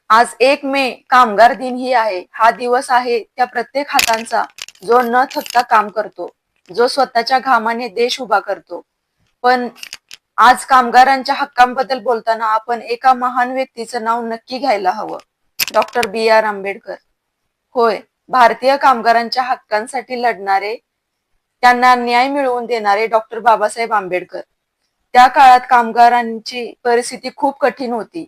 आज 1 मे कामगार दिन ही आहे. हा दिवस आहे त्या प्रत्येक हातांचा जो न थकता काम करतो, जो स्वतःच्या घामाने देश उभा करतो. पण आज कामगारांच्या हक्कांबद्दल बोलताना आपण एका महान व्यक्तीचं नाव नक्की घ्यायला हवं. Doctor B.R. आंबेडकर. होय, भारतीय कामगारांच्या हक्कांसाठी लढणारे, त्यांना न्याय मिळवून देणारे डॉक्टर बाबासाहेब आंबेडकर. त्या काळात कामगारांची परिस्थिती खूप कठीण होती.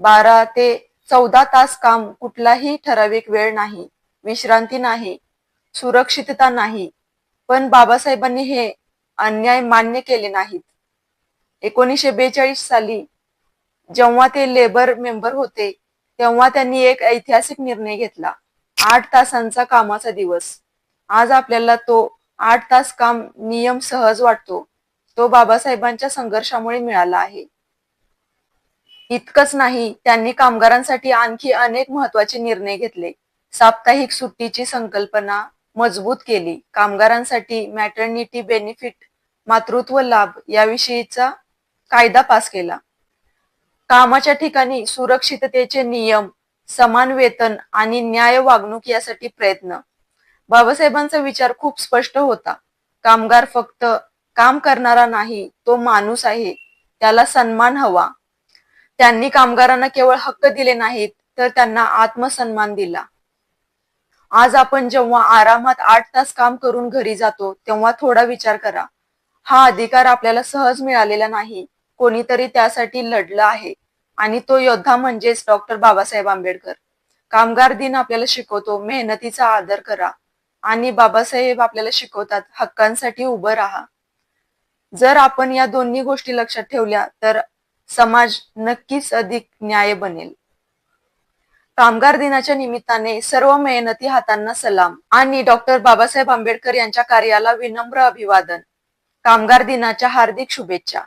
12 ते 14 तास काम, कुठलाही ठराविक वेळ नाही, विश्रांती नाही, सुरक्षितता नाही. पण बाबासाहेबांनी हे अन्याय मान्य केले नाहीत. 1942 साली जेव्हा ते लेबर मेंबर होते, तेव्हा त्यांनी एक ऐतिहासिक निर्णय घेतला. 8 तासांचा कामाचा दिवस. आज आपल्याला तो 8 तास काम नियम सहज वाटतो. तो बाबासाहेबांच्या संघर्षामुळे मिळाला आहे. इतकंच नाही, त्यांनी कामगारांसाठी आणखी अनेक महत्वाचे निर्णय घेतले. साप्ताहिक सुट्टीची संकल्पना मजबूत केली. कामगारांसाठी मॅटर्निटी बेनिफिट, मातृत्व लाभ याविषयीचा कायदा पास केला. कामाच्या ठिकाणी सुरक्षिततेचे नियम, समान वेतन आणि न्याय वागणूक यासाठी प्रयत्न. बाबासाहेबांचा विचार खूप स्पष्ट होता. कामगार फक्त काम करणारा नाही, तो माणूस आहे. त्याला सन्मान हवा. त्यांनी कामगारांना केवळ हक्क दिले नाहीत, तर त्यांना आत्मसन्मान दिला. आज आपण जेव्हा आरामात 8 तास काम करून घरी जातो, तेव्हा थोडा विचार करा. हा अधिकार आपल्याला सहज मिळालेला नाही. कोणीतरी त्यासाठी लढलं आहे. आणि तो योद्धा म्हणजेच डॉक्टर बाबासाहेब आंबेडकर. कामगार दिन आपल्याला शिकवतो मेहनतीचा आदर करा. आणि बाबासाहेब आपल्याला शिकवतात हक्कांसाठी उभं राहा. जर आपण या दोन्ही गोष्टी लक्षात ठेवल्या तर समाज नक्कीच अधिक न्याय बनेल. कामगार दिनाच्या निमित्ताने सर्व मेहनती हातांना सलाम आणि डॉक्टर बाबासाहेब आंबेडकर यांच्या कार्याला विनम्र अभिवादन. कामगार दिनाच्या हार्दिक शुभेच्छा.